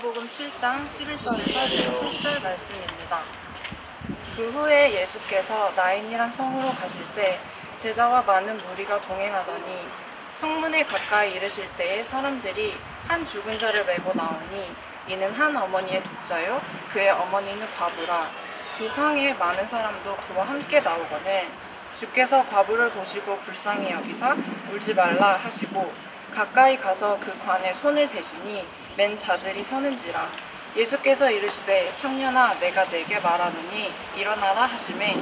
마태복음 7장 11절에서 17절 말씀입니다. 그 후에 예수께서 나인이란 성으로 가실새 제자와 많은 무리가 동행하더니 성문에 가까이 이르실 때에 사람들이 한 죽은 자를 메고 나오니 이는 한 어머니의 독자요 그의 어머니는 과부라. 그 성에 많은 사람도 그와 함께 나오거늘 주께서 과부를 보시고 불쌍히 여기사 울지 말라 하시고 가까이 가서 그 관에 손을 대시니 맨 자들이 서는지라. 예수께서 이르시되 청년아 내가 네게 말하노니 일어나라 하시매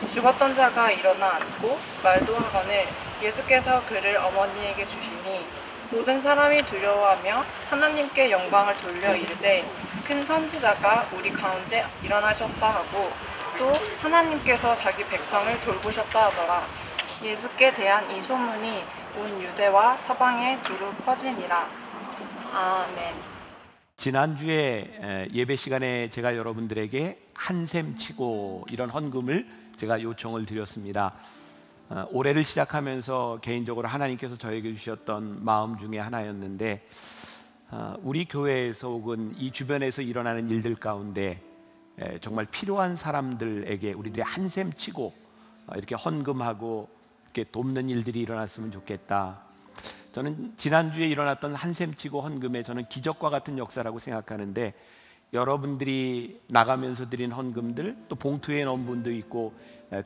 죽었던 자가 일어나 앉고 말도 하거늘 예수께서 그를 어머니에게 주시니 모든 사람이 두려워하며 하나님께 영광을 돌려 이르되 큰 선지자가 우리 가운데 일어나셨다 하고 또 하나님께서 자기 백성을 돌보셨다 하더라. 예수께 대한 이 소문이 온 유대와 사방에 두루 퍼지니라. 아멘. 지난주에 예배 시간에 제가 여러분들에게 한샘 치고 이런 헌금을 제가 요청을 드렸습니다. 올해를 시작하면서 개인적으로 하나님께서 저에게 주셨던 마음 중에 하나였는데, 우리 교회에서 혹은 이 주변에서 일어나는 일들 가운데 정말 필요한 사람들에게 우리들이 한샘 치고 이렇게 헌금하고 이렇게 돕는 일들이 일어났으면 좋겠다. 저는 지난주에 일어났던 한샘 치고 헌금에 저는 기적과 같은 역사라고 생각하는데, 여러분들이 나가면서 드린 헌금들, 또 봉투에 넣은 분도 있고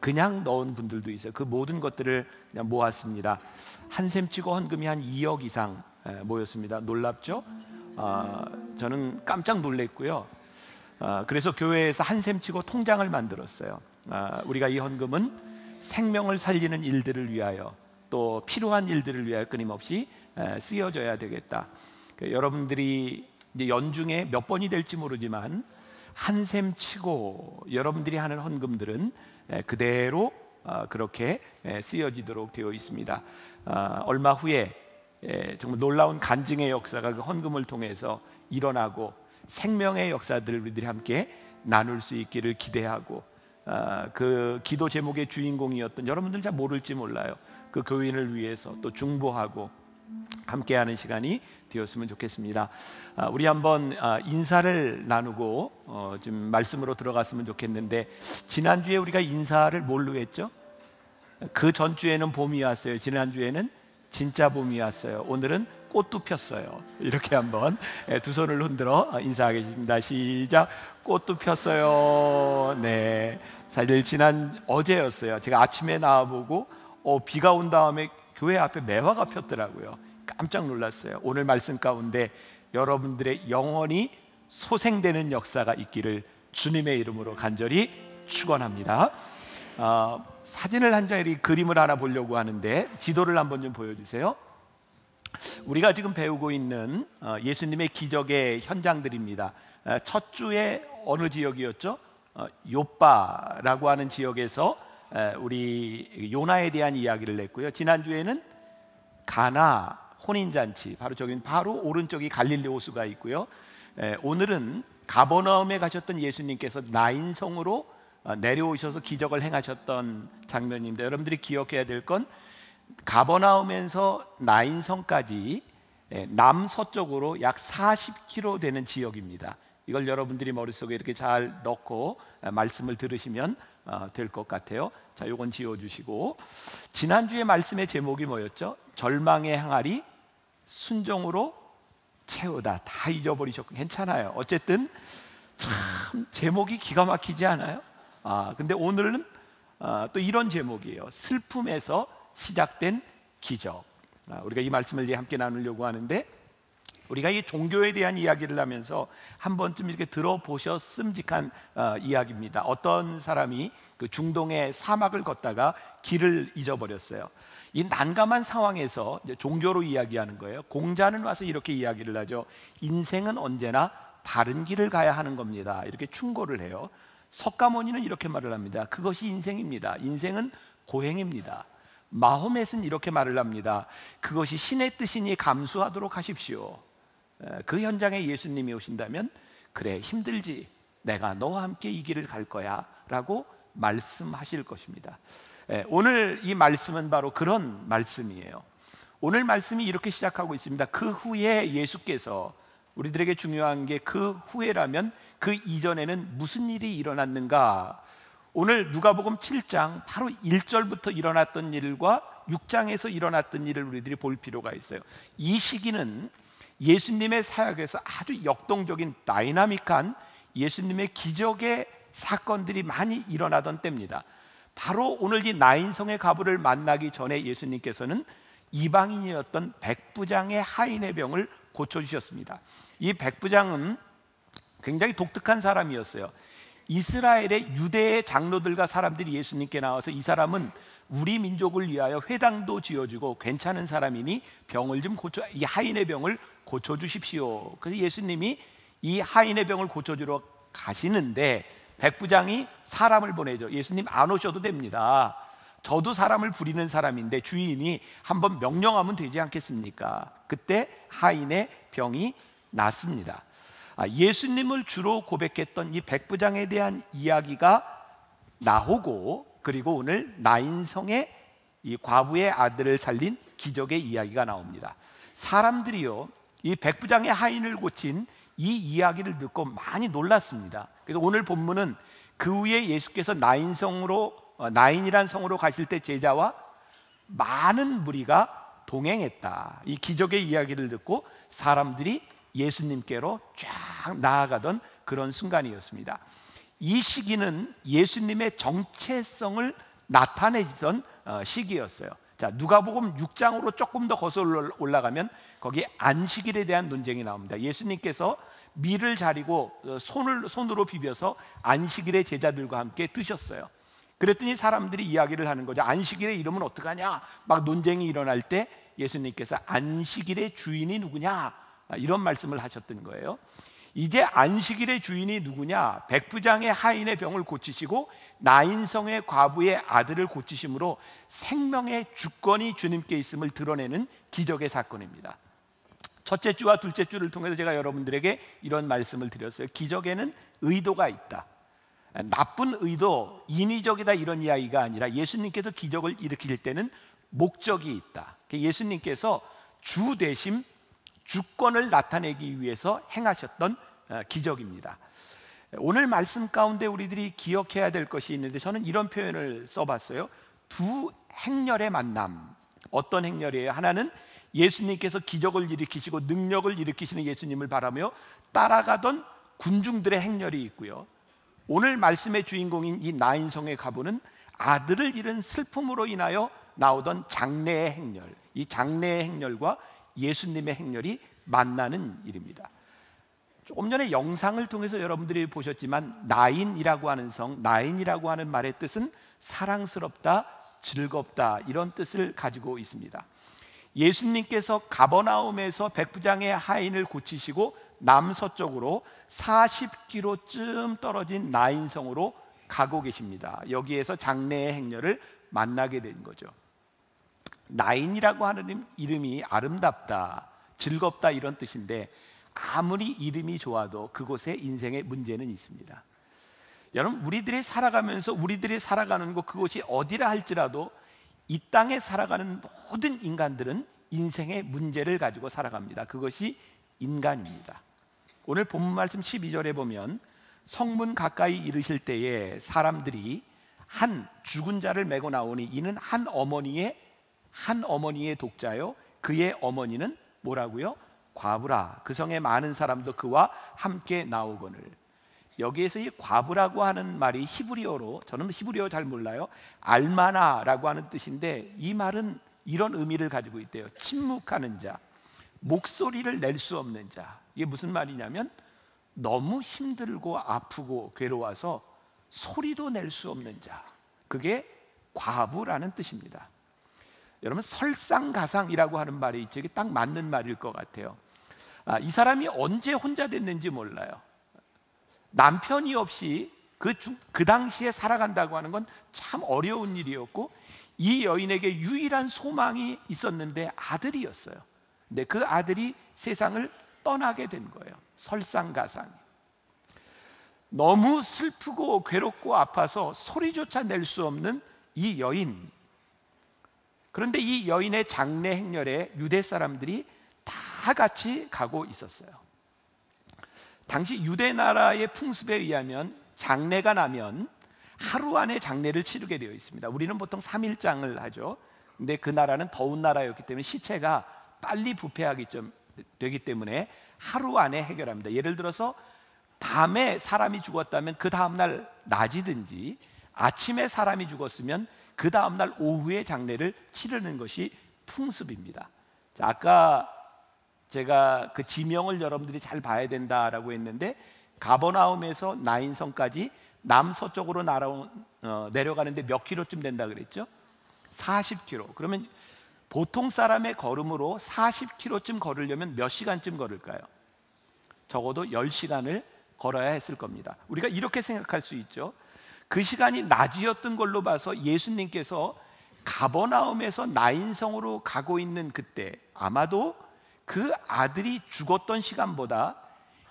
그냥 넣은 분들도 있어요. 그 모든 것들을 그냥 모았습니다. 한샘 치고 헌금이 한 2억 이상 모였습니다. 놀랍죠? 저는 깜짝 놀랐고요. 그래서 교회에서 한샘 치고 통장을 만들었어요. 우리가 이 헌금은 생명을 살리는 일들을 위하여 또 필요한 일들을 위하여 끊임없이 쓰여져야 되겠다. 여러분들이 이제 연중에 몇 번이 될지 모르지만 한샘 치고 여러분들이 하는 헌금들은 그대로 그렇게 쓰여지도록 되어 있습니다. 얼마 후에 정말 놀라운 간증의 역사가 그 헌금을 통해서 일어나고 생명의 역사들을 우리들이 함께 나눌 수 있기를 기대하고, 그 기도 제목의 주인공이었던 여러분들은 잘 모를지 몰라요. 그 교인을 위해서 또 중보하고 함께하는 시간이 되었으면 좋겠습니다. 우리 한번 인사를 나누고 좀 말씀으로 들어갔으면 좋겠는데, 지난주에 우리가 인사를 뭘로 했죠? 그 전주에는 봄이 왔어요. 지난주에는 진짜 봄이 왔어요. 오늘은 꽃도 폈어요. 이렇게 한번 두 손을 흔들어 인사하겠습니다. 시작. 꽃도 폈어요. 네, 사실 지난 어제였어요. 제가 아침에 나와보고 비가 온 다음에 교회 앞에 매화가 폈더라고요. 깜짝 놀랐어요. 오늘 말씀 가운데 여러분들의 영혼이 소생되는 역사가 있기를 주님의 이름으로 간절히 축원합니다. 사진을 한 장, 그림을 하나 보려고 하는데 지도를 한번 좀 보여주세요. 우리가 지금 배우고 있는 예수님의 기적의 현장들입니다. 첫 주에 어느 지역이었죠? 요빠라고 하는 지역에서 우리 요나에 대한 이야기를 냈고요. 지난주에는 가나 혼인잔치, 바로 저기 바로 오른쪽이 갈릴리 호수가 있고요. 오늘은 가버나움에 가셨던 예수님께서 나인성으로 내려오셔서 기적을 행하셨던 장면입니다. 여러분들이 기억해야 될 건 가버나움에서 나인성까지 남서쪽으로 약 40km 되는 지역입니다. 이걸 여러분들이 머릿속에 이렇게 잘 넣고 말씀을 들으시면 될 것 같아요. 자, 요건 지워주시고, 지난주에 말씀의 제목이 뭐였죠? 절망의 항아리 순종으로 채우다. 다 잊어버리셨고 괜찮아요. 어쨌든 참 제목이 기가 막히지 않아요? 근데 오늘은 또 이런 제목이에요. 슬픔에서 시작된 기적. 우리가 이 말씀을 이제 함께 나누려고 하는데, 우리가 이 종교에 대한 이야기를 하면서 한 번쯤 이렇게 들어보셨음직한 이야기입니다. 어떤 사람이 그 중동의 사막을 걷다가 길을 잊어버렸어요. 이 난감한 상황에서 이제 종교로 이야기하는 거예요. 공자는 와서 이렇게 이야기를 하죠. 인생은 언제나 다른 길을 가야 하는 겁니다. 이렇게 충고를 해요. 석가모니는 이렇게 말을 합니다. 그것이 인생입니다. 인생은 고행입니다. 마호멧은 이렇게 말을 합니다. 그것이 신의 뜻이니 감수하도록 하십시오. 그 현장에 예수님이 오신다면, 그래 힘들지, 내가 너와 함께 이 길을 갈 거야 라고 말씀하실 것입니다. 오늘 이 말씀은 바로 그런 말씀이에요. 오늘 말씀이 이렇게 시작하고 있습니다. 그 후에 예수께서 우리들에게 중요한 게 그 후에라면 그 이전에는 무슨 일이 일어났는가? 오늘 누가복음 7장 바로 1절부터 일어났던 일과 6장에서 일어났던 일을 우리들이 볼 필요가 있어요. 이 시기는 예수님의 사역에서 아주 역동적인 다이나믹한 예수님의 기적의 사건들이 많이 일어나던 때입니다. 바로 오늘 이 나인성의 과부를 만나기 전에 예수님께서는 이방인이었던 백부장의 하인의 병을 고쳐주셨습니다. 이 백부장은 굉장히 독특한 사람이었어요. 이스라엘의 유대의 장로들과 사람들이 예수님께 나와서 이 사람은 우리 민족을 위하여 회당도 지어주고 괜찮은 사람이니 병을 좀 고쳐, 이 하인의 병을 고쳐주십시오. 그래서 예수님이 이 하인의 병을 고쳐주러 가시는데 백부장이 사람을 보내죠. 예수님 안 오셔도 됩니다. 저도 사람을 부리는 사람인데 주인이 한번 명령하면 되지 않겠습니까? 그때 하인의 병이 낫습니다. 예수님을 주로 고백했던 이 백부장에 대한 이야기가 나오고, 그리고 오늘 나인성의 이 과부의 아들을 살린 기적의 이야기가 나옵니다. 사람들이요, 이 백부장의 하인을 고친 이 이야기를 듣고 많이 놀랐습니다. 그래서 오늘 본문은 그 후에 예수께서 나인이란 성으로 가실 때 제자와 많은 무리가 동행했다. 이 기적의 이야기를 듣고 사람들이 예수님께로 쫙 나아가던 그런 순간이었습니다. 이 시기는 예수님의 정체성을 나타내던 시기였어요. 자, 누가복음 6장으로 조금 더 거슬러 올라가면 거기 안식일에 대한 논쟁이 나옵니다. 예수님께서 밀을 자리고 손으로 비벼서 안식일에 제자들과 함께 드셨어요. 그랬더니 사람들이 이야기를 하는 거죠. 안식일의 이름은 어떡하냐? 막 논쟁이 일어날 때 예수님께서 안식일의 주인이 누구냐? 이런 말씀을 하셨던 거예요. 이제 안식일의 주인이 누구냐? 백부장의 하인의 병을 고치시고 나인성의 과부의 아들을 고치심으로 생명의 주권이 주님께 있음을 드러내는 기적의 사건입니다. 첫째 주와 둘째 주를 통해서 제가 여러분들에게 이런 말씀을 드렸어요. 기적에는 의도가 있다. 나쁜 의도, 인위적이다 이런 이야기가 아니라 예수님께서 기적을 일으킬 때는 목적이 있다. 예수님께서 주 대신 주권을 나타내기 위해서 행하셨던 기적입니다. 오늘 말씀 가운데 우리들이 기억해야 될 것이 있는데 저는 이런 표현을 써봤어요. 두 행렬의 만남. 어떤 행렬이에요? 하나는 예수님께서 기적을 일으키시고 능력을 일으키시는 예수님을 바라며 따라가던 군중들의 행렬이 있고요, 오늘 말씀의 주인공인 이 나인성의 과부는 아들을 잃은 슬픔으로 인하여 나오던 장례의 행렬, 이 장례의 행렬과 예수님의 행렬이 만나는 일입니다. 조금 전에 영상을 통해서 여러분들이 보셨지만 나인이라고 하는 나인이라고 하는 말의 뜻은 사랑스럽다, 즐겁다 이런 뜻을 가지고 있습니다. 예수님께서 가버나움에서 백부장의 하인을 고치시고 남서쪽으로 40km쯤 떨어진 나인성으로 가고 계십니다. 여기에서 장례의 행렬을 만나게 된 거죠. 나인이라고 하는 이름이 아름답다, 즐겁다 이런 뜻인데 아무리 이름이 좋아도 그곳에 인생의 문제는 있습니다. 여러분, 우리들이 살아가면서 우리들이 살아가는 곳 그곳이 어디라 할지라도 이 땅에 살아가는 모든 인간들은 인생의 문제를 가지고 살아갑니다. 그것이 인간입니다. 오늘 본문 말씀 12절에 보면 성문 가까이 이르실 때에 사람들이 한 죽은 자를 메고 나오니 이는 한 어머니의 독자요 그의 어머니는 뭐라고요? 과부라. 그 성에 많은 사람도 그와 함께 나오거늘. 여기에서 이 과부라고 하는 말이 히브리어로, 저는 히브리어 잘 몰라요, 알마나라고 하는 뜻인데 이 말은 이런 의미를 가지고 있대요. 침묵하는 자, 목소리를 낼 수 없는 자. 이게 무슨 말이냐면 너무 힘들고 아프고 괴로워서 소리도 낼 수 없는 자, 그게 과부라는 뜻입니다. 여러분, 설상가상이라고 하는 말이 있죠. 이게 딱 맞는 말일 것 같아요. 이 사람이 언제 혼자 됐는지 몰라요. 남편이 없이 그 당시에 살아간다고 하는 건 참 어려운 일이었고 이 여인에게 유일한 소망이 있었는데 아들이었어요. 근데 그 아들이 세상을 떠나게 된 거예요. 설상가상이. 너무 슬프고 괴롭고 아파서 소리조차 낼 수 없는 이 여인. 그런데 이 여인의 장례 행렬에 유대 사람들이 다 같이 가고 있었어요. 당시 유대 나라의 풍습에 의하면 장례가 나면 하루 안에 장례를 치르게 되어 있습니다. 우리는 보통 3일장을 하죠. 근데 그 나라는 더운 나라였기 때문에 시체가 빨리 부패하기 좀 되기 때문에 하루 안에 해결합니다. 예를 들어서 밤에 사람이 죽었다면 그 다음날 낮이든지, 아침에 사람이 죽었으면 그 다음날 오후에 장례를 치르는 것이 풍습입니다. 자, 아까 제가 그 지명을 여러분들이 잘 봐야 된다라고 했는데, 가버나움에서 나인성까지 남서쪽으로 내려가는데 몇 킬로쯤 된다 그랬죠? 40킬로. 그러면 보통 사람의 걸음으로 40킬로쯤 걸으려면 몇 시간쯤 걸을까요? 적어도 10시간을 걸어야 했을 겁니다. 우리가 이렇게 생각할 수 있죠. 그 시간이 낮이었던 걸로 봐서 예수님께서 가버나움에서 나인성으로 가고 있는 그때, 아마도 그 아들이 죽었던 시간보다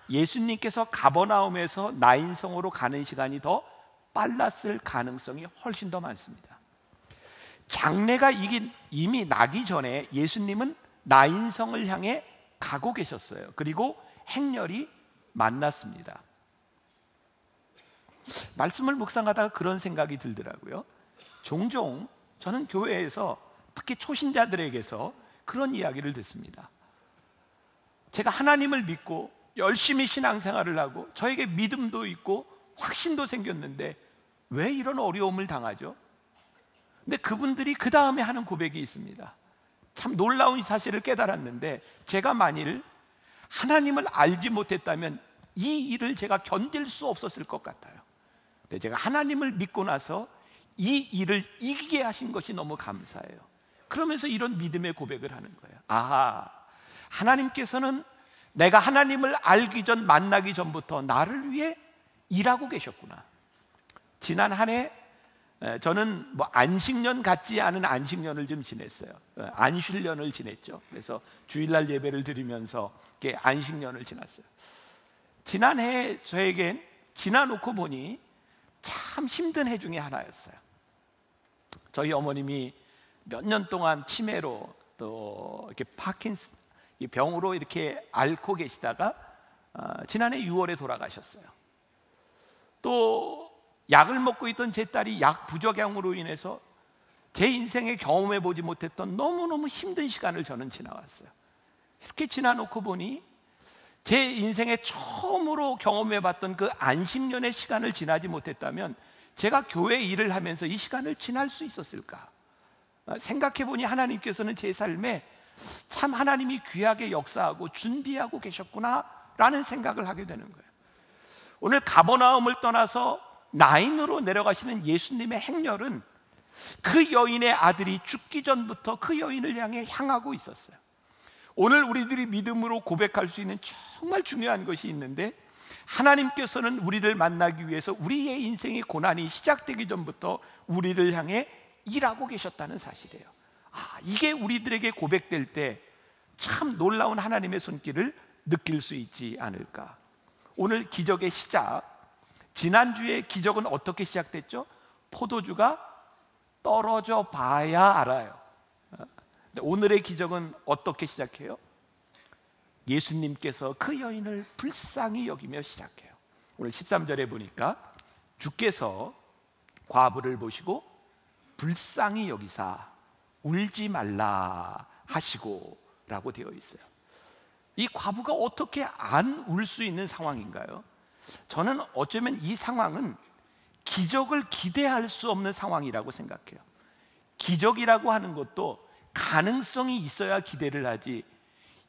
예수님께서 가버나움에서 나인성으로 가는 시간이 더 빨랐을 가능성이 훨씬 더 많습니다. 장례가 이미 나기 전에 예수님은 나인성을 향해 가고 계셨어요. 그리고 행렬이 만났습니다. 말씀을 묵상하다가 그런 생각이 들더라고요. 종종 저는 교회에서, 특히 초신자들에게서 그런 이야기를 듣습니다. 제가 하나님을 믿고 열심히 신앙생활을 하고 저에게 믿음도 있고 확신도 생겼는데 왜 이런 어려움을 당하죠? 근데 그분들이 그 다음에 하는 고백이 있습니다. 참 놀라운 사실을 깨달았는데, 제가 만일 하나님을 알지 못했다면 이 일을 제가 견딜 수 없었을 것 같아요. 근데 제가 하나님을 믿고 나서 이 일을 이기게 하신 것이 너무 감사해요. 그러면서 이런 믿음의 고백을 하는 거예요. 아하, 하나님께서는 내가 하나님을 알기 전, 만나기 전부터 나를 위해 일하고 계셨구나. 지난 한 해 저는 안식년 같지 않은 안식년을 좀 지냈어요. 안식년을 지냈죠. 그래서 주일날 예배를 드리면서 이렇게 안식년을 지났어요. 지난해 저에겐 지나놓고 보니 참 힘든 해 중에 하나였어요. 저희 어머님이 몇 년 동안 치매로, 또 이렇게 파킨슨 병으로 이렇게 앓고 계시다가 지난해 6월에 돌아가셨어요. 또 약을 먹고 있던 제 딸이 약 부작용으로 인해서 제 인생에 경험해 보지 못했던 너무너무 힘든 시간을 저는 지나왔어요. 이렇게 지나놓고 보니 제 인생에 처음으로 경험해 봤던 그 안식년의 시간을 지나지 못했다면 제가 교회 일을 하면서 이 시간을 지날 수 있었을까? 생각해 보니 하나님께서는 제 삶에 참 하나님이 귀하게 역사하고 준비하고 계셨구나 라는 생각을 하게 되는 거예요. 오늘 가버나움을 떠나서 나인으로 내려가시는 예수님의 행렬은 그 여인의 아들이 죽기 전부터 그 여인을 향해 향하고 있었어요. 오늘 우리들이 믿음으로 고백할 수 있는 정말 중요한 것이 있는데, 하나님께서는 우리를 만나기 위해서 우리의 인생의 고난이 시작되기 전부터 우리를 향해 일하고 계셨다는 사실이에요. 이게 우리들에게 고백될 때 참 놀라운 하나님의 손길을 느낄 수 있지 않을까. 오늘 기적의 시작, 지난주에 기적은 어떻게 시작됐죠? 포도주가 떨어져 봐야 알아요. 오늘의 기적은 어떻게 시작해요? 예수님께서 그 여인을 불쌍히 여기며 시작해요. 오늘 13절에 보니까 주께서 과부를 보시고 불쌍히 여기사 울지 말라 하시고 라고 되어 있어요. 이 과부가 어떻게 안 울 수 있는 상황인가요? 저는 어쩌면 이 상황은 기적을 기대할 수 없는 상황이라고 생각해요. 기적이라고 하는 것도 가능성이 있어야 기대를 하지,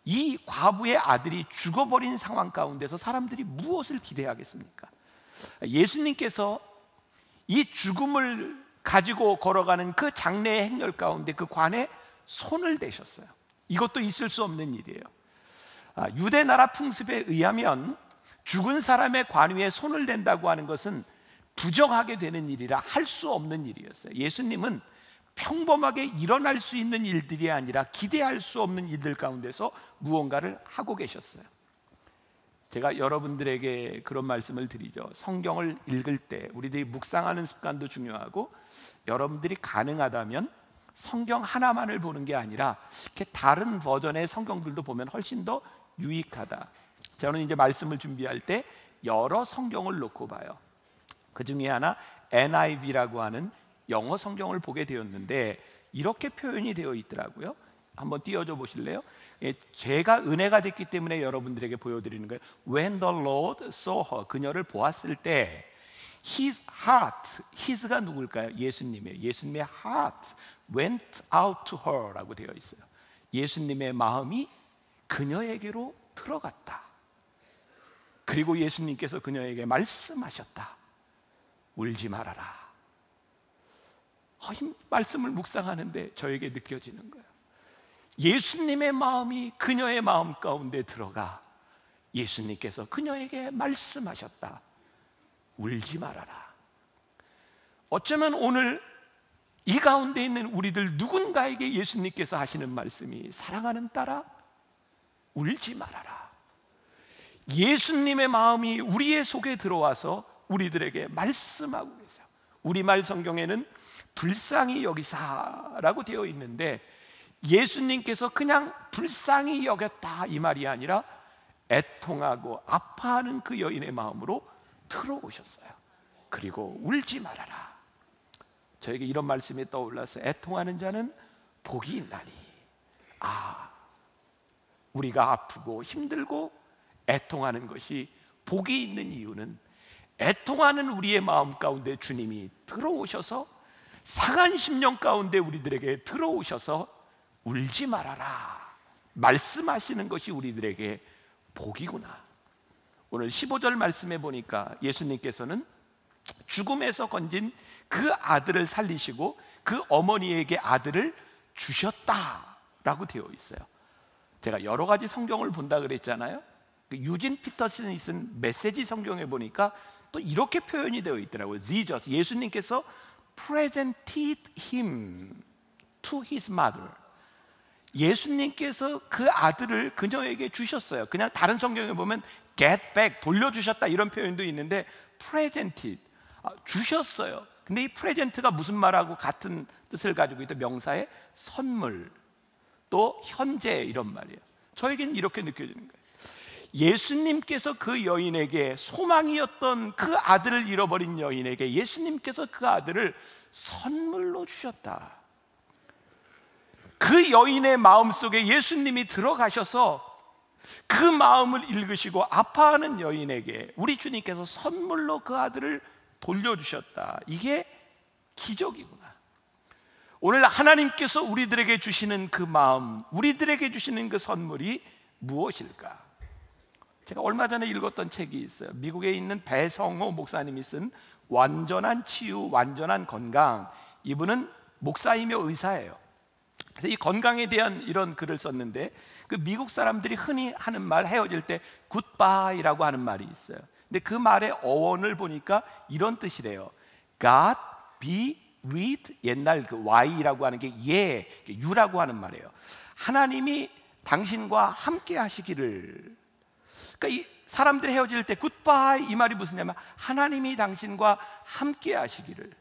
이 과부의 아들이 죽어버린 상황 가운데서 사람들이 무엇을 기대하겠습니까? 예수님께서 이 죽음을 가지고 걸어가는 그 장례의 행렬 가운데 그 관에 손을 대셨어요. 이것도 있을 수 없는 일이에요. 유대 나라 풍습에 의하면 죽은 사람의 관 위에 손을 댄다고 하는 것은 부정하게 되는 일이라 할 수 없는 일이었어요. 예수님은 평범하게 일어날 수 있는 일들이 아니라 기대할 수 없는 일들 가운데서 무언가를 하고 계셨어요. 제가 여러분들에게 그런 말씀을 드리죠. 성경을 읽을 때 우리들이 묵상하는 습관도 중요하고, 여러분들이 가능하다면 성경 하나만을 보는 게 아니라 이렇게 다른 버전의 성경들도 보면 훨씬 더 유익하다. 저는 이제 말씀을 준비할 때 여러 성경을 놓고 봐요. 그 중에 하나 NIV라고 하는 영어 성경을 보게 되었는데 이렇게 표현이 되어 있더라고요. 한번 띄워줘 보실래요? 제가 은혜가 됐기 때문에 여러분들에게 보여드리는 거예요. When the Lord saw her, 그녀를 보았을 때 His heart, His가 누굴까요? 예수님의 heart went out to her 라고 되어 있어요. 예수님의 마음이 그녀에게로 들어갔다. 그리고 예수님께서 그녀에게 말씀하셨다. 울지 말아라. 이 말씀을 묵상하는데 저에게 느껴지는 거예요. 예수님의 마음이 그녀의 마음 가운데 들어가 예수님께서 그녀에게 말씀하셨다. 울지 말아라. 어쩌면 오늘 이 가운데 있는 우리들 누군가에게 예수님께서 하시는 말씀이 사랑하는 딸아, 울지 말아라. 예수님의 마음이 우리의 속에 들어와서 우리들에게 말씀하고 계세요. 우리말 성경에는 불쌍히 여기사라고 되어 있는데 예수님께서 그냥 불쌍히 여겼다 이 말이 아니라 애통하고 아파하는 그 여인의 마음으로 들어오셨어요. 그리고 울지 말아라. 저에게 이런 말씀이 떠올라서 애통하는 자는 복이 있나니. 우리가 아프고 힘들고 애통하는 것이 복이 있는 이유는 애통하는 우리의 마음 가운데 주님이 들어오셔서 상한 심령 가운데 우리들에게 들어오셔서 울지 말아라 말씀하시는 것이 우리들에게 복이구나. 오늘 15절 말씀해 보니까 예수님께서는 죽음에서 건진 그 아들을 살리시고 그 어머니에게 아들을 주셨다라고 되어 있어요. 제가 여러 가지 성경을 본다 그랬잖아요. 유진 피터슨이 쓴 메시지 성경에 보니까 또 이렇게 표현이 되어 있더라고요. Jesus, 예수님께서 presented him to his mother. 예수님께서 그 아들을 그녀에게 주셨어요. 그냥 다른 성경에 보면 get back, 돌려주셨다 이런 표현도 있는데 presented, 주셨어요. 근데 이 present가 무슨 말하고 같은 뜻을 가지고 있다? 명사의 선물, 또 현재 이런 말이에요. 저에게는 이렇게 느껴지는 거예요. 예수님께서 그 여인에게 소망이었던 그 아들을 잃어버린 여인에게 예수님께서 그 아들을 선물로 주셨다. 그 여인의 마음속에 예수님이 들어가셔서 그 마음을 읽으시고 아파하는 여인에게 우리 주님께서 선물로 그 아들을 돌려주셨다. 이게 기적이구나. 오늘 하나님께서 우리들에게 주시는 그 마음, 우리들에게 주시는 그 선물이 무엇일까? 제가 얼마 전에 읽었던 책이 있어요. 미국에 있는 배성호 목사님이 쓴 완전한 치유, 완전한 건강. 이분은 목사이며 의사예요. 그래서 이 건강에 대한 이런 글을 썼는데 그 미국 사람들이 흔히 하는 말, 헤어질 때 굿바이라고 하는 말이 있어요. 근데 그 말의 어원을 보니까 이런 뜻이래요. God be with, 옛날 그 Y라고 하는 게 예, 유라고 하는 말이에요. 하나님이 당신과 함께 하시기를. 그러니까 이 사람들이 헤어질 때 굿바이 이 말이 무슨냐면 하나님이 당신과 함께 하시기를.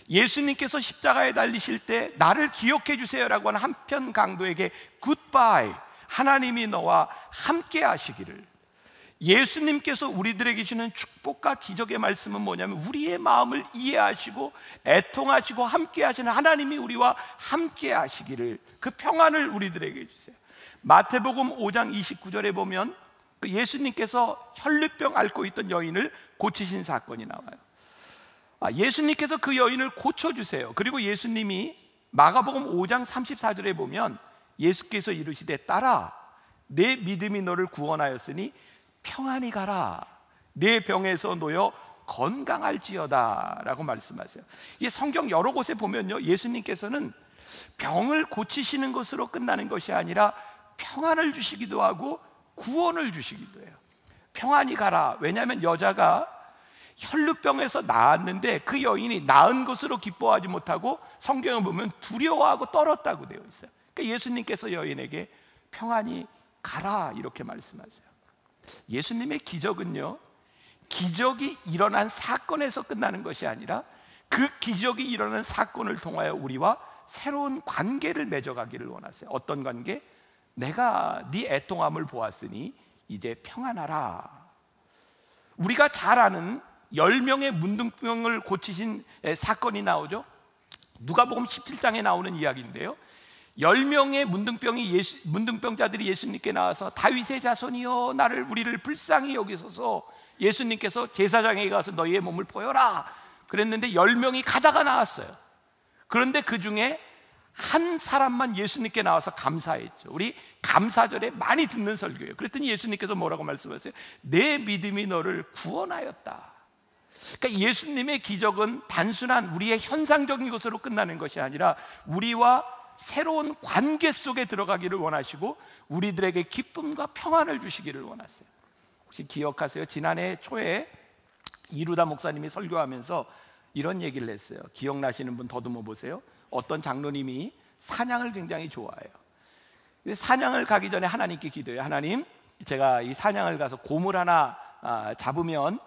예수님께서 십자가에 달리실 때 나를 기억해 주세요라고 하는 한편 강도에게 굿바이, 하나님이 너와 함께 하시기를. 예수님께서 우리들에게 주시는 축복과 기적의 말씀은 뭐냐면 우리의 마음을 이해하시고 애통하시고 함께 하시는 하나님이 우리와 함께 하시기를, 그 평안을 우리들에게 주세요. 마태복음 5장 29절에 보면 그 예수님께서 혈루병 앓고 있던 여인을 고치신 사건이 나와요. 예수님께서 그 여인을 고쳐주세요. 그리고 예수님이 마가복음 5장 34절에 보면 예수께서 이르시되 딸아, 내 믿음이 너를 구원하였으니 평안히 가라, 내 병에서 놓여 건강할지어다 라고 말씀하세요. 이 성경 여러 곳에 보면요, 예수님께서는 병을 고치시는 것으로 끝나는 것이 아니라 평안을 주시기도 하고 구원을 주시기도 해요. 평안히 가라. 왜냐하면 여자가 혈루병에서 나았는데 그 여인이 나은 것으로 기뻐하지 못하고 성경을 보면 두려워하고 떨었다고 되어 있어요. 그러니까 예수님께서 여인에게 평안히 가라 이렇게 말씀하세요. 예수님의 기적은요, 기적이 일어난 사건에서 끝나는 것이 아니라 그 기적이 일어난 사건을 통하여 우리와 새로운 관계를 맺어가기를 원하세요. 어떤 관계? 내가 네 애통함을 보았으니 이제 평안하라. 우리가 잘 아는 10명의 문둥병을 고치신 사건이 나오죠. 누가복음 17장에 나오는 이야기인데요. 10명의 문둥병자들이 예수님께 나와서 다윗의 자손이여 우리를 불쌍히 여기소서. 예수님께서 제사장에게 가서 너희의 몸을 보여라 그랬는데 10명이 가다가 나왔어요. 그런데 그 중에 한 사람만 예수님께 나와서 감사했죠. 우리 감사절에 많이 듣는 설교예요. 그랬더니 예수님께서 뭐라고 말씀하세요? 내 믿음이 너를 구원하였다. 그러니까 예수님의 기적은 단순한 우리의 현상적인 것으로 끝나는 것이 아니라 우리와 새로운 관계 속에 들어가기를 원하시고 우리들에게 기쁨과 평안을 주시기를 원하세요. 혹시 기억하세요? 지난해 초에 이루다 목사님이 설교하면서 이런 얘기를 했어요. 기억나시는 분 더듬어 보세요. 어떤 장로님이 사냥을 굉장히 좋아해요. 사냥을 가기 전에 하나님께 기도해요. 하나님, 제가 이 사냥을 가서 곰을 하나 잡으면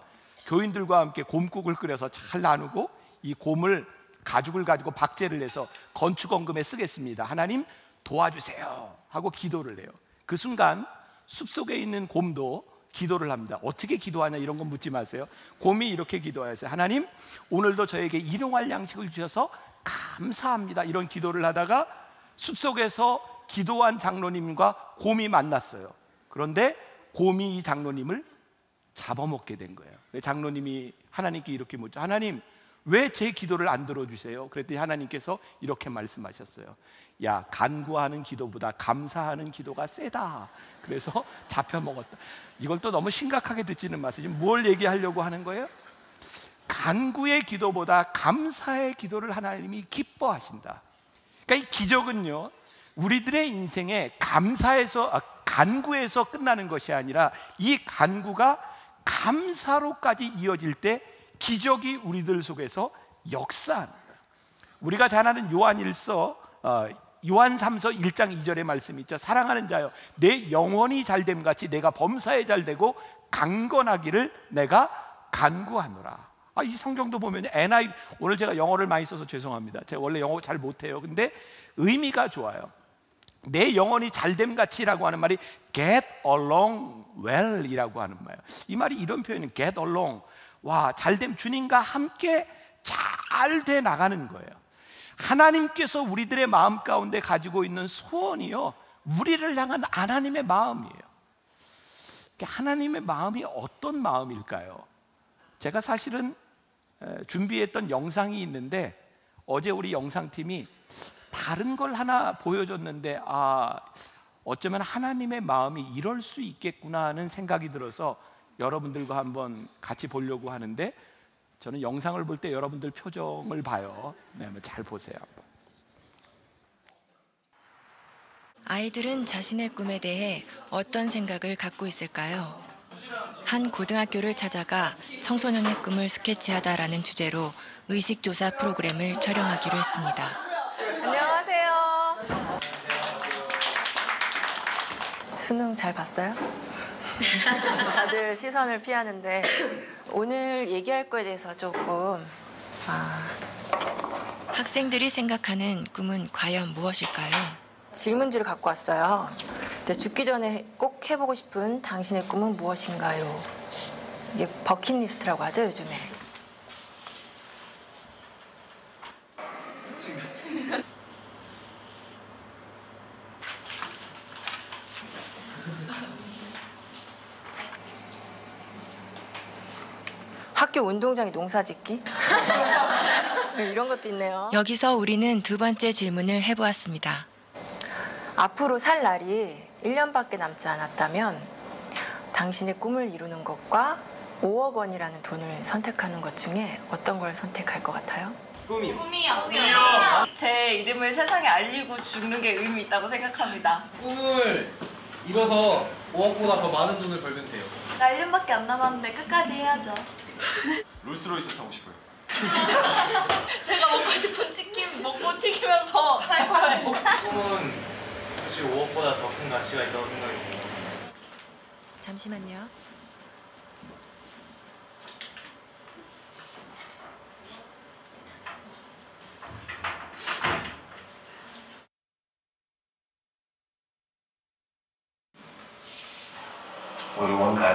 교인들과 함께 곰국을 끓여서 잘 나누고 이 곰을 가죽을 가지고 박제를 해서 건축원금에 쓰겠습니다. 하나님 도와주세요 하고 기도를 해요. 그 순간 숲속에 있는 곰도 기도를 합니다. 어떻게 기도하냐 이런 건 묻지 마세요. 곰이 이렇게 기도하였어요. 하나님, 오늘도 저에게 일용할 양식을 주셔서 감사합니다. 이런 기도를 하다가 숲속에서 기도한 장로님과 곰이 만났어요. 그런데 곰이 이 장로님을 잡아먹게 된 거예요. 장로님이 하나님께 이렇게 묻죠. 하나님, 왜 제 기도를 안 들어주세요? 그랬더니 하나님께서 이렇게 말씀하셨어요. 야, 간구하는 기도보다 감사하는 기도가 세다. 그래서 잡혀먹었다. 이걸 또 너무 심각하게 듣지는 마세요. 지금 뭘 얘기하려고 하는 거예요? 간구의 기도보다 감사의 기도를 하나님이 기뻐하신다. 그러니까 이 기적은요, 우리들의 인생에 간구에서 끝나는 것이 아니라 이 간구가 감사로까지 이어질 때 기적이 우리들 속에서 역사하는 거예요. 우리가 잘 아는 요한일서 요한 3서 1장 2절의 말씀이 있죠. 사랑하는 자여, 내 영혼이 잘됨 같이 내가 범사에 잘되고 강건하기를 내가 간구하노라. 이 성경도 보면 오늘 제가 영어를 많이 써서 죄송합니다. 제가 원래 영어 잘 못해요. 근데 의미가 좋아요. 내 영혼이 잘됨 같이라고 하는 말이 get along well 이라고 하는 말이에요. 이 말이 이런 표현은 get along, 와, 잘됨, 주님과 함께 잘 돼 나가는 거예요. 하나님께서 우리들의 마음 가운데 가지고 있는 소원이요, 우리를 향한 하나님의 마음이에요. 하나님의 마음이 어떤 마음일까요? 제가 사실은 준비했던 영상이 있는데 어제 우리 영상팀이 다른 걸 하나 보여줬는데 어쩌면 하나님의 마음이 이럴 수 있겠구나 하는 생각이 들어서 여러분들과 한번 같이 보려고 하는데, 저는 영상을 볼 때 여러분들 표정을 봐요. 네, 한번 잘 보세요. 아이들은 자신의 꿈에 대해 어떤 생각을 갖고 있을까요? 한 고등학교를 찾아가 청소년의 꿈을 스케치하다라는 주제로 의식조사 프로그램을 촬영하기로 했습니다. 안녕하세요. 수능 잘 봤어요? 다들 시선을 피하는데 오늘 얘기할 거에 대해서 조금 학생들이 생각하는 꿈은 과연 무엇일까요? 질문지를 갖고 왔어요. 죽기 전에 꼭 해보고 싶은 당신의 꿈은 무엇인가요? 이게 버킷리스트라고 하죠, 요즘에. 학교 운동장에 농사 짓기? 이런 것도 있네요. 여기서 우리는 두 번째 질문을 해보았습니다. 앞으로 살 날이 1년밖에 남지 않았다면 당신의 꿈을 이루는 것과 5억 원이라는 돈을 선택하는 것 중에 어떤 걸 선택할 것 같아요? 꿈이요. 제 이름을 세상에 알리고 죽는 게 의미 있다고 생각합니다. 꿈을 이뤄서 5억보다 더 많은 돈을 벌면 돼요. 나 1년밖에 안 남았는데 끝까지 해야죠. 롤스로이스 타고 싶어요. 제가 먹고 싶은 치킨 먹고 튀기면서 살 거예요. 꿈은 솔직히 5억보다 더 큰 가치가 있다고 생각해요. 잠시만요.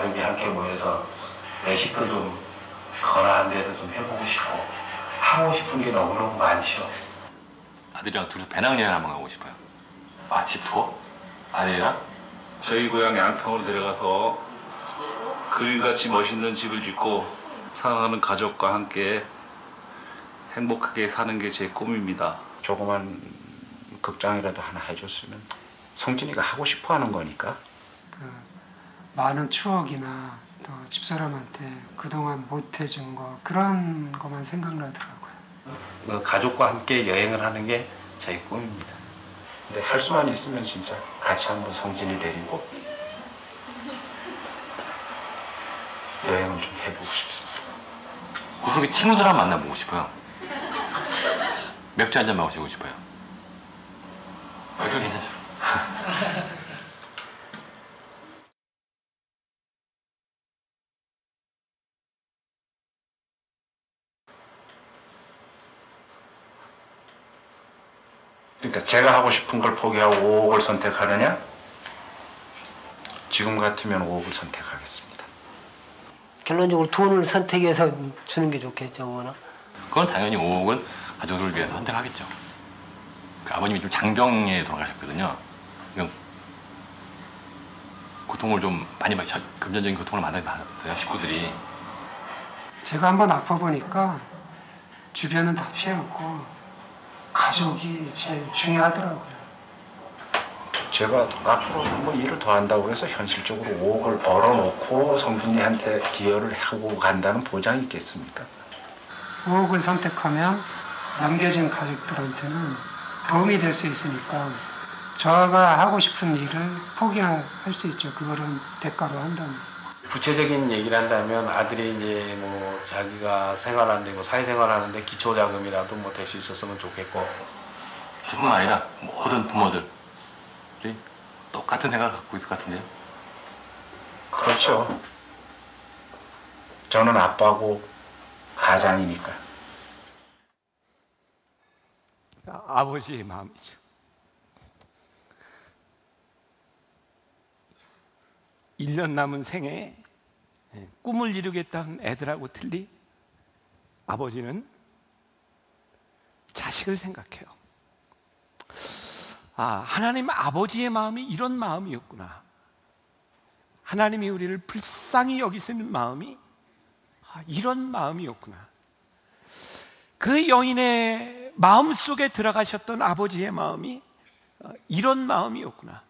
가족이 함께 모여서 외식도 좀 거나한 데서 좀 해보고 싶고 하고 싶은 게 너무너무 많죠. 아들이랑 둘이서 배낭여행 한번 가고 싶어요. 아, 집 투어? 아들이랑? 저희 고향 양평으로 데려가서 그림같이 멋있는 집을 짓고 사랑하는 가족과 함께 행복하게 사는 게 제 꿈입니다. 조그만 극장이라도 하나 해줬으면 성진이가 하고 싶어 하는 거니까. 많은 추억이나 또 집사람한테 그동안 못 해준 거 그런 것만 생각나더라고요. 가족과 함께 여행을 하는 게 제 꿈입니다. 근데 할 수만 있으면 진짜 같이 한번 성진이 데리고 여행을 좀 해보고 싶습니다. 구석에 친구들 한번 만나보고 싶어요. 맥주 한잔 마시고 싶어요. 그거 괜찮죠? 그러니까 제가 하고 싶은 걸 포기하고 5억을 선택하느냐? 지금 같으면 5억을 선택하겠습니다. 결론적으로 돈을 선택해서 주는 게 좋겠죠, 뭐나. 그건 당연히 5억은 가족을 위해서 선택하겠죠. 그 아버님이 좀 장병에 돌아가셨거든요. 그냥 고통을 좀 많이 받, 금전적인 고통을 많이 받았어요, 식구들이. 제가 한번 아파 보니까 주변은 다 필요 없고 가족이 제일 중요하더라고요. 제가 앞으로 한번 일을 더 한다고 해서 현실적으로 5억을 벌어놓고 성진이한테 기여를 하고 간다는 보장이 있겠습니까? 5억을 선택하면 남겨진 가족들한테는 도움이 될 수 있으니까 저가 하고 싶은 일을 포기할 수 있죠. 그거를 대가로 한다면. 구체적인 얘기를 한다면 아들이 이제 뭐 자기가 생활하는데 뭐 사회생활하는데 기초자금이라도 뭐 될 수 있었으면 좋겠고. 저뿐만 아니라 모든 부모들이 똑같은 생각을 갖고 있을 것 같은데요. 그렇죠. 저는 아빠고 가장이니까. 아버지의 마음이죠. 일 년 남은 생에 꿈을 이루겠다는 애들하고 틀리 아버지는 자식을 생각해요. 아, 하나님 아버지의 마음이 이런 마음이었구나. 하나님이 우리를 불쌍히 여기시는 마음이 이런 마음이었구나. 그 여인의 마음속에 들어가셨던 아버지의 마음이 이런 마음이었구나.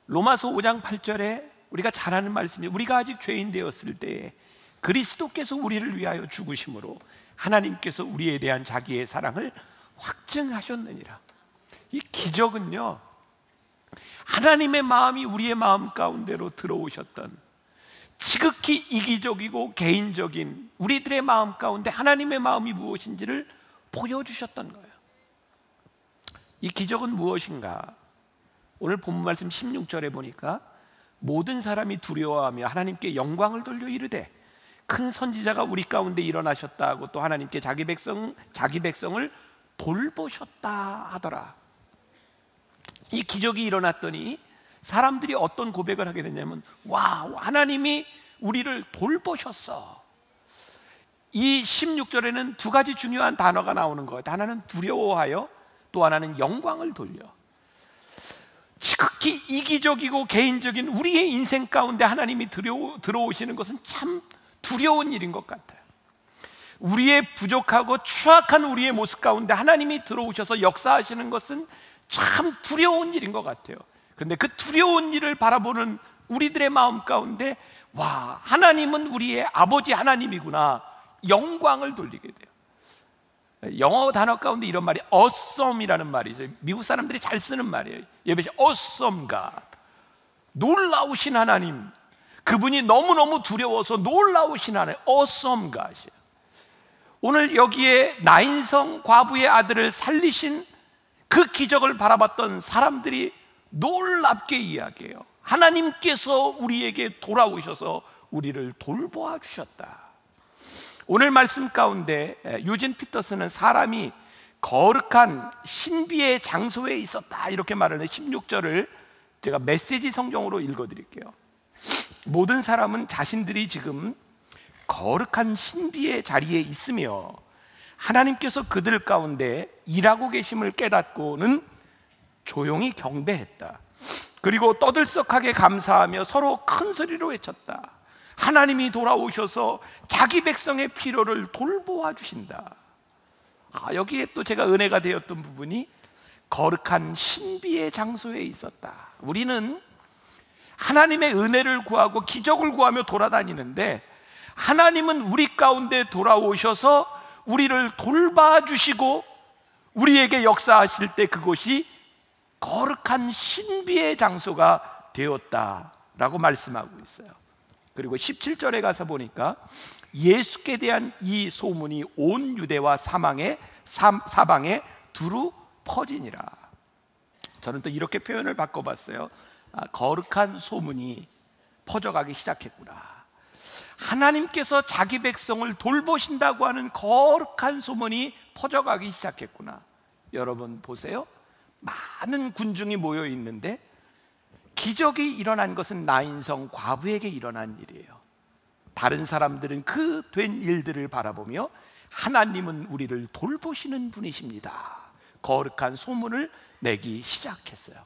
로마서 5장 8절에 우리가 잘 아는 말씀이 우리가 아직 죄인 되었을 때에 그리스도께서 우리를 위하여 죽으심으로 하나님께서 우리에 대한 자기의 사랑을 확증하셨느니라. 이 기적은요, 하나님의 마음이 우리의 마음 가운데로 들어오셨던 지극히 이기적이고 개인적인 우리들의 마음 가운데 하나님의 마음이 무엇인지를 보여주셨던 거예요. 이 기적은 무엇인가? 오늘 본문 말씀 16절에 보니까 모든 사람이 두려워하며 하나님께 영광을 돌려 이르되 큰 선지자가 우리 가운데 일어나셨다 하고 또 하나님께 자기 백성을 돌보셨다 하더라. 이 기적이 일어났더니 사람들이 어떤 고백을 하게 됐냐면, 와, 하나님이 우리를 돌보셨어. 이 16절에는 두 가지 중요한 단어가 나오는 거예요. 하나는 두려워하여, 또 하나는 영광을 돌려. 지극히 이기적이고 개인적인 우리의 인생 가운데 하나님이 들어오시는 것은 참 두려운 일인 것 같아요. 우리의 부족하고 추악한 우리의 모습 가운데 하나님이 들어오셔서 역사하시는 것은 참 두려운 일인 것 같아요. 그런데 그 두려운 일을 바라보는 우리들의 마음 가운데, 와, 하나님은 우리의 아버지 하나님이구나, 영광을 돌리게 돼요. 영어 단어 가운데 이런 말이 awesome이라는 말이 있어요. 미국 사람들이 잘 쓰는 말이에요. 예배시 awesome God, 놀라우신 하나님. 그분이 너무너무 두려워서 놀라우신 하나님, awesome God이에요. 오늘 여기에 나인성 과부의 아들을 살리신 그 기적을 바라봤던 사람들이 놀랍게 이야기해요. 하나님께서 우리에게 돌아오셔서 우리를 돌보아 주셨다. 오늘 말씀 가운데 유진 피터스는 사람이 거룩한 신비의 장소에 있었다 이렇게 말을 해요. 16절을 제가 메시지 성경으로 읽어드릴게요. 모든 사람은 자신들이 지금 거룩한 신비의 자리에 있으며 하나님께서 그들 가운데 일하고 계심을 깨닫고는 조용히 경배했다. 그리고 떠들썩하게 감사하며 서로 큰 소리로 외쳤다. 하나님이 돌아오셔서 자기 백성의 필요를 돌보아 주신다. 여기에 또 제가 은혜가 되었던 부분이 거룩한 신비의 장소에 있었다. 우리는 하나님의 은혜를 구하고 기적을 구하며 돌아다니는데 하나님은 우리 가운데 돌아오셔서 우리를 돌봐주시고 우리에게 역사하실 때 그곳이 거룩한 신비의 장소가 되었다라고 말씀하고 있어요. 그리고 17절에 가서 보니까 예수께 대한 이 소문이 온 유대와 사방에 두루 퍼지니라. 저는 또 이렇게 표현을 바꿔봤어요. 거룩한 소문이 퍼져가기 시작했구나. 하나님께서 자기 백성을 돌보신다고 하는 거룩한 소문이 퍼져가기 시작했구나. 여러분 보세요. 많은 군중이 모여 있는데 기적이 일어난 것은 나인성 과부에게 일어난 일이에요. 다른 사람들은 그 된 일들을 바라보며 하나님은 우리를 돌보시는 분이십니다. 거룩한 소문을 내기 시작했어요.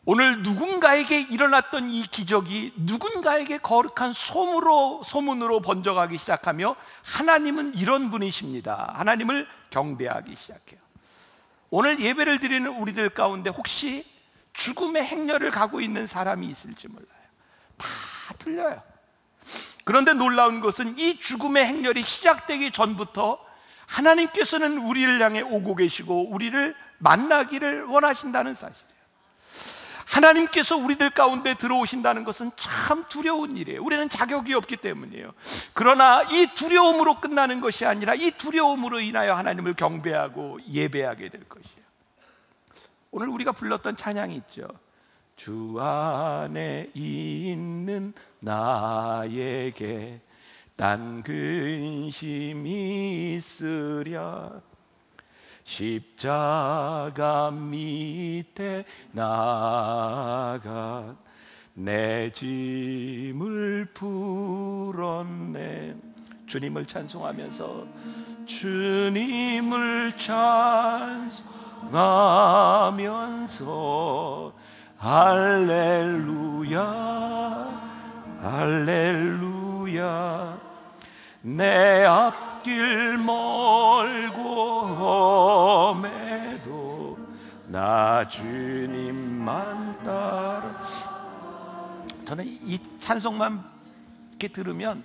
오늘 누군가에게 일어났던 이 기적이 누군가에게 거룩한 소문으로 번져가기 시작하며 하나님은 이런 분이십니다. 하나님을 경배하기 시작해요. 오늘 예배를 드리는 우리들 가운데 혹시 죽음의 행렬을 가고 있는 사람이 있을지 몰라요. 다 틀려요. 그런데 놀라운 것은 이 죽음의 행렬이 시작되기 전부터 하나님께서는 우리를 향해 오고 계시고 우리를 만나기를 원하신다는 사실이에요. 하나님께서 우리들 가운데 들어오신다는 것은 참 두려운 일이에요. 우리는 자격이 없기 때문이에요. 그러나 이 두려움으로 끝나는 것이 아니라 이 두려움으로 인하여 하나님을 경배하고 예배하게 될 것이에요. 오늘 우리가 불렀던 찬양이 있죠. 주 안에 있는 나에게 딴 근심이 있으랴 십자가 밑에 나가 내 짐을 풀었네. 주님을 찬송하면서 주님을 찬송하면서 할렐루야 할렐루야 내 앞길 멀고 험해도 나 주님만 따라. 저는 이 찬송만 이렇게 들으면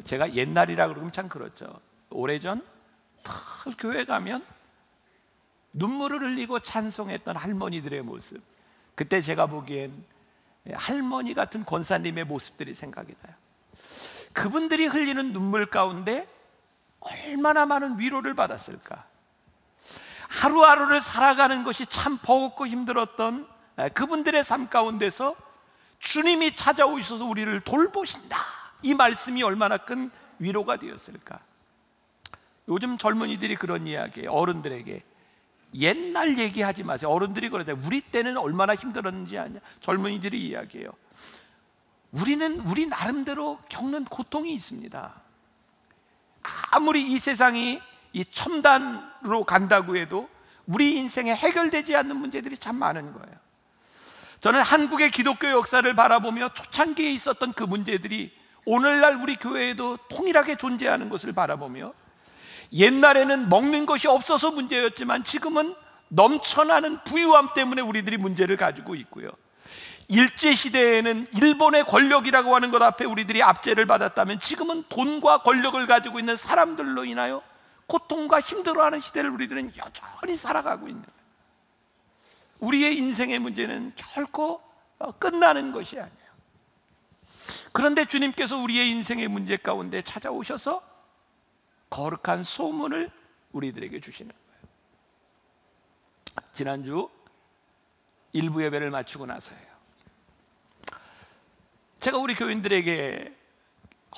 제가 옛날이라 그러면 참 그렇죠. 오래전 교회 가면 눈물을 흘리고 찬송했던 할머니들의 모습, 그때 제가 보기엔 할머니 같은 권사님의 모습들이 생각이 나요. 그분들이 흘리는 눈물 가운데 얼마나 많은 위로를 받았을까. 하루하루를 살아가는 것이 참 버겁고 힘들었던 그분들의 삶 가운데서 주님이 찾아오셔서 우리를 돌보신다, 이 말씀이 얼마나 큰 위로가 되었을까. 요즘 젊은이들이 그런 이야기예요. 어른들에게 옛날 얘기하지 마세요. 어른들이 그러죠. 우리 때는 얼마나 힘들었는지 아냐. 젊은이들이 이야기해요. 우리는 우리 나름대로 겪는 고통이 있습니다. 아무리 이 세상이 이 첨단으로 간다고 해도 우리 인생에 해결되지 않는 문제들이 참 많은 거예요. 저는 한국의 기독교 역사를 바라보며 초창기에 있었던 그 문제들이 오늘날 우리 교회에도 통일하게 존재하는 것을 바라보며, 옛날에는 먹는 것이 없어서 문제였지만 지금은 넘쳐나는 부유함 때문에 우리들이 문제를 가지고 있고요. 일제시대에는 일본의 권력이라고 하는 것 앞에 우리들이 압제를 받았다면 지금은 돈과 권력을 가지고 있는 사람들로 인하여 고통과 힘들어하는 시대를 우리들은 여전히 살아가고 있는 거예요. 우리의 인생의 문제는 결코 끝나는 것이 아니에요. 그런데 주님께서 우리의 인생의 문제 가운데 찾아오셔서 거룩한 소문을 우리들에게 주시는 거예요. 지난주 일부 예배를 마치고 나서예요. 제가 우리 교인들에게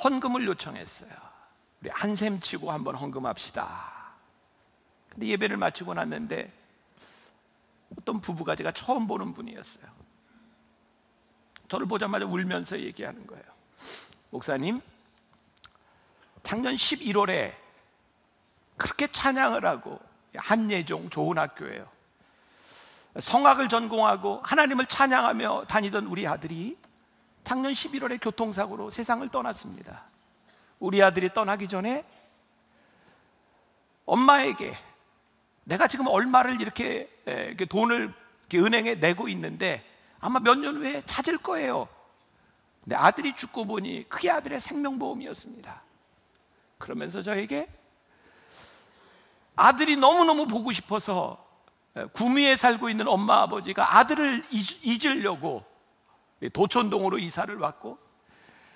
헌금을 요청했어요. 우리 한샘 치고 한번 헌금합시다. 근데 예배를 마치고 났는데 어떤 부부가 제가 처음 보는 분이었어요. 저를 보자마자 울면서 얘기하는 거예요. 목사님, 작년 11월에 그렇게 찬양을 하고, 한예종 좋은 학교예요, 성악을 전공하고 하나님을 찬양하며 다니던 우리 아들이 작년 11월에 교통사고로 세상을 떠났습니다. 우리 아들이 떠나기 전에 엄마에게 내가 지금 얼마를 이렇게 돈을 이렇게 은행에 내고 있는데 아마 몇 년 후에 찾을 거예요. 근데 아들이 죽고 보니 그게 아들의 생명보험이었습니다. 그러면서 저에게 아들이 너무너무 보고 싶어서 구미에 살고 있는 엄마 아버지가 아들을 잊으려고 도촌동으로 이사를 왔고,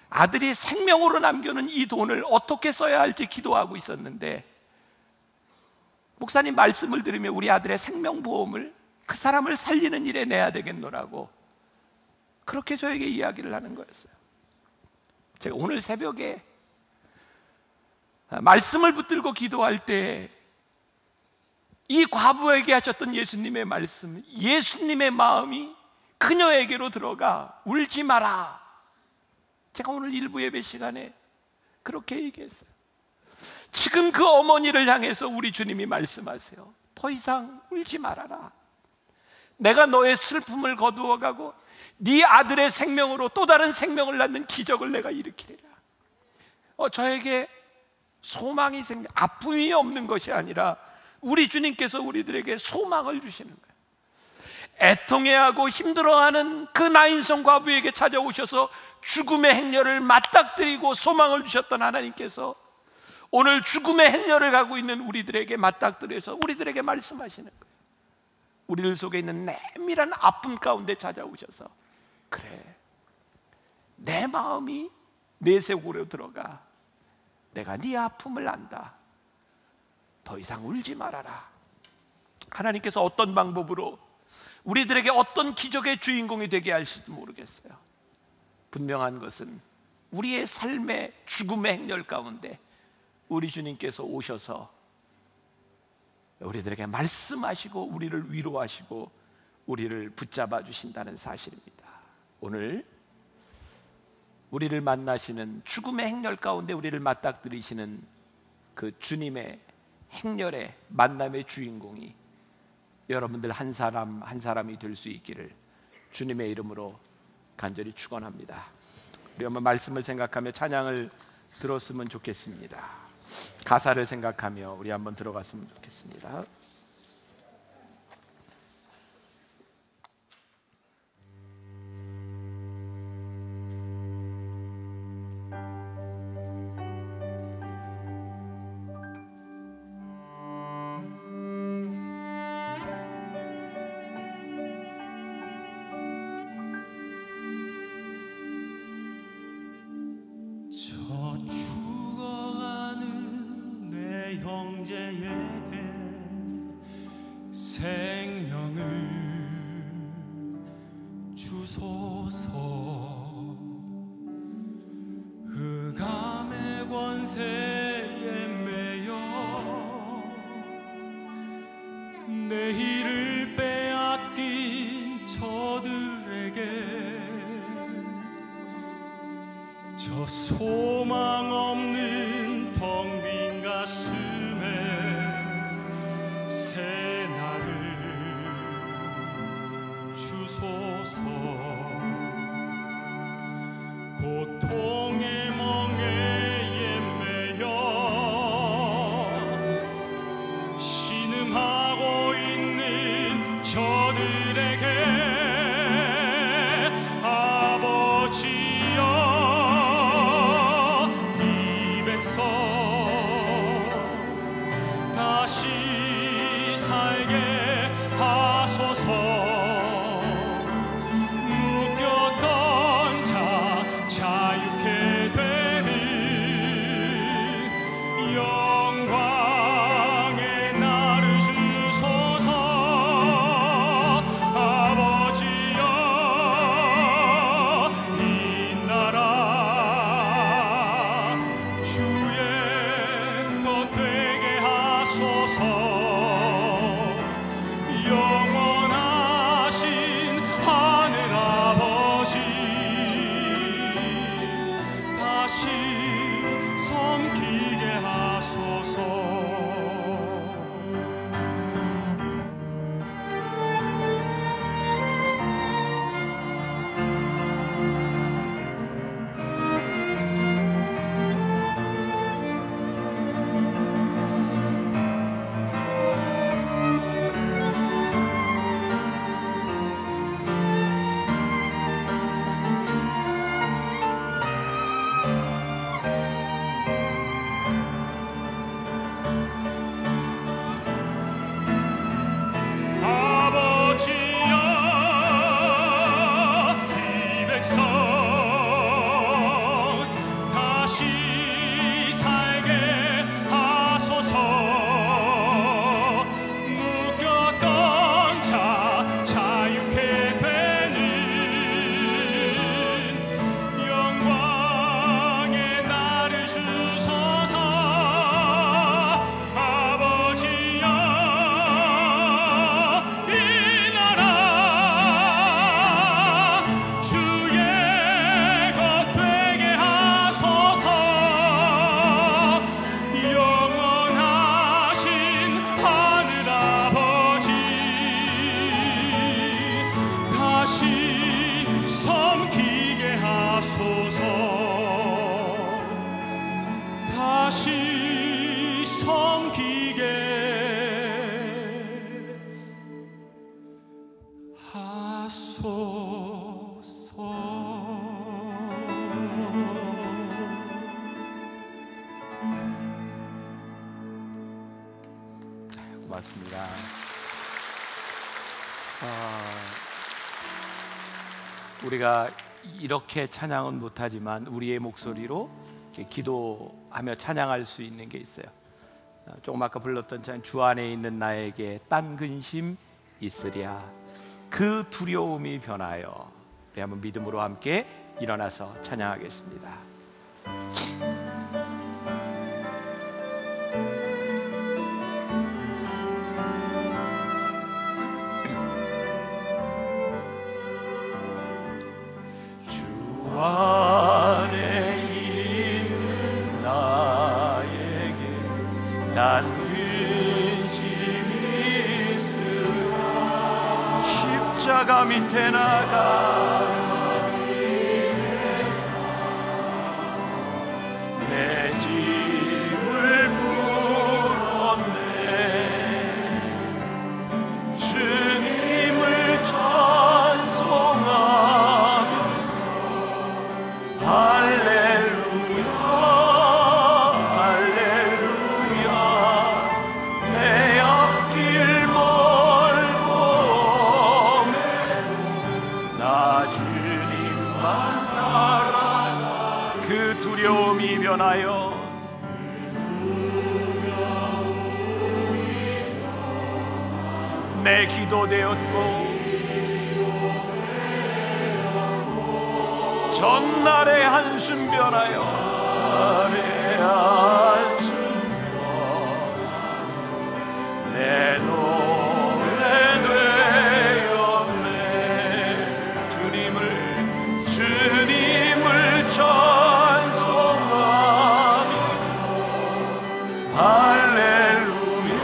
아들이 생명으로 남겨놓은 이 돈을 어떻게 써야 할지 기도하고 있었는데, 목사님 말씀을 들으며 우리 아들의 생명보험을 그 사람을 살리는 일에 내야 되겠노라고 그렇게 저에게 이야기를 하는 거였어요. 제가 오늘 새벽에 말씀을 붙들고 기도할 때 이 과부에게 하셨던 예수님의 말씀, 예수님의 마음이 그녀에게로 들어가 울지 마라. 제가 오늘 일부 예배 시간에 그렇게 얘기했어요. 지금 그 어머니를 향해서 우리 주님이 말씀하세요. 더 이상 울지 말아라. 내가 너의 슬픔을 거두어가고 네 아들의 생명으로 또 다른 생명을 낳는 기적을 내가 일으키리라. 저에게 소망이 아픔이 없는 것이 아니라 우리 주님께서 우리들에게 소망을 주시는 거예요. 애통해하고 힘들어하는 그 나인성 과부에게 찾아오셔서 죽음의 행렬을 맞닥뜨리고 소망을 주셨던 하나님께서 오늘 죽음의 행렬을 가고 있는 우리들에게 맞닥뜨려서 우리들에게 말씀하시는 거예요. 우리들 속에 있는 내밀한 아픔 가운데 찾아오셔서, 그래, 내 마음이 내 속으로 들어가. 내가 네 아픔을 안다. 더 이상 울지 말아라. 하나님께서 어떤 방법으로 우리들에게 어떤 기적의 주인공이 되게 할지도 모르겠어요. 분명한 것은 우리의 삶의 죽음의 행렬 가운데 우리 주님께서 오셔서 우리들에게 말씀하시고 우리를 위로하시고 우리를 붙잡아 주신다는 사실입니다. 오늘 우리를 만나시는 죽음의 행렬 가운데 우리를 맞닥뜨리시는 그 주님의 행렬의 만남의 주인공이 여러분들 한 사람 한 사람이 될 수 있기를 주님의 이름으로 간절히 축원합니다. 우리 한번 말씀을 생각하며 찬양을 들었으면 좋겠습니다. 가사를 생각하며 우리 한번 들어갔으면 좋겠습니다. 내일을 빼앗긴 저들에게 저 소망 없는 텅 빈 가슴에 새 날을 주소서. 고통의 멍에 매여 신음하고 있는 저들에게 아버지여 이 백성 다시 살게 하소서. 묶였던 자유케 되는 영광의 날을 주소서. 아버지여 이 나라 주의 것 되게 하소서. 영원하신 하늘 아버지 다시 섬기게 하소서. 고맙습니다. 우리가 이렇게 찬양은 못하지만 우리의 목소리로 이렇게 기도하며 찬양할 수 있는 게 있어요. 조금 아까 불렀던 찬양, 주 안에 있는 나에게 딴 근심 있으랴 그 두려움이 변하여. 우리 한번 믿음으로 함께 일어나서 찬양하겠습니다. 안에 있는 나에게 난 근심이 있으라 십자가 밑에 나가 내 짐을 풀었네 주님을 찬송하면서 할렐루야 할렐루야 내 앞길 멀고 나 주님만 따라 그 두려움이 변하여 내 기도 되었고 전날의 한숨 변하여 날의 한숨 변하여 내 노래 되었네 주님을 찬송하면서 할렐루야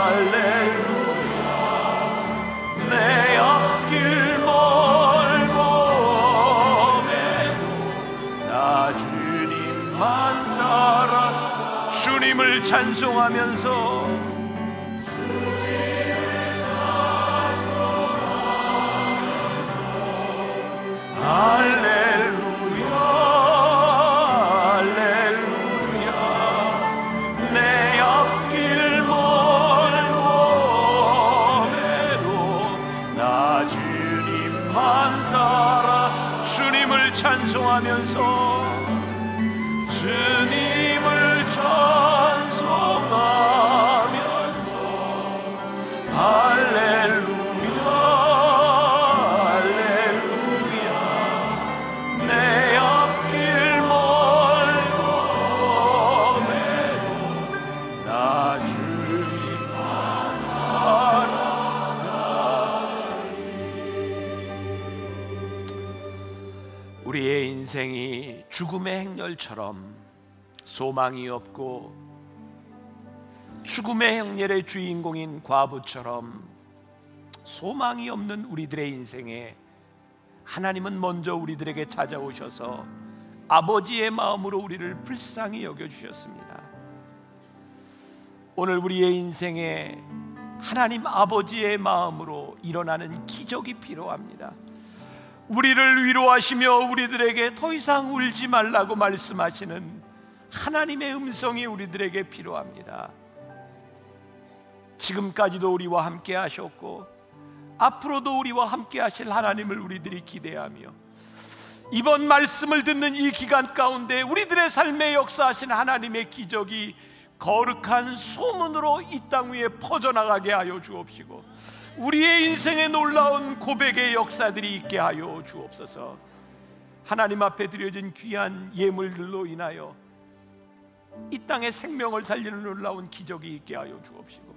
할렐루야 내 앞길 주님만 따라 주님을 찬송하면서 할렐루야 할렐루야 내 앞길 멀고 나 주님만 따라 주님을 찬송하면서 주님을 찬송하면서 할렐루야 할렐루야 내 앞길 멀고 나 주님만 따라가리. 우리의 인생이 죽음의 행렬처럼 소망이 없고 죽음의 행렬의 주인공인 과부처럼 소망이 없는 우리들의 인생에 하나님은 먼저 우리들에게 찾아오셔서 아버지의 마음으로 우리를 불쌍히 여겨주셨습니다. 오늘 우리의 인생에 하나님 아버지의 마음으로 일어나는 기적이 필요합니다. 우리를 위로하시며 우리들에게 더 이상 울지 말라고 말씀하시는 하나님의 음성이 우리들에게 필요합니다. 지금까지도 우리와 함께 하셨고 앞으로도 우리와 함께 하실 하나님을 우리들이 기대하며 이번 말씀을 듣는 이 기간 가운데 우리들의 삶에 역사하신 하나님의 기적이 거룩한 소문으로 이 땅 위에 퍼져나가게 하여 주옵시고 우리의 인생에 놀라운 고백의 역사들이 있게 하여 주옵소서. 하나님 앞에 드려진 귀한 예물들로 인하여 이 땅의 생명을 살리는 놀라운 기적이 있게 하여 주옵시고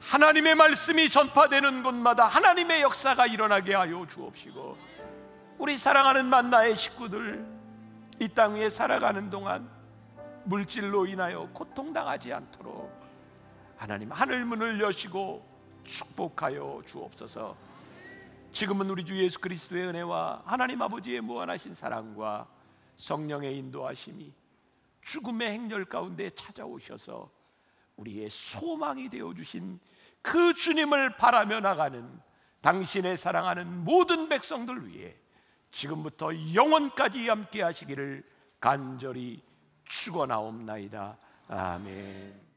하나님의 말씀이 전파되는 곳마다 하나님의 역사가 일어나게 하여 주옵시고 우리 사랑하는 만나의 식구들 이 땅 위에 살아가는 동안 물질로 인하여 고통당하지 않도록 하나님 하늘문을 여시고 축복하여 주옵소서. 지금은 우리 주 예수 그리스도의 은혜와 하나님 아버지의 무한하신 사랑과 성령의 인도하심이 죽음의 행렬 가운데 찾아오셔서 우리의 소망이 되어주신 그 주님을 바라며 나가는 당신의 사랑하는 모든 백성들 위해 지금부터 영원까지 함께 하시기를 간절히 축원하옵나이다. 아멘.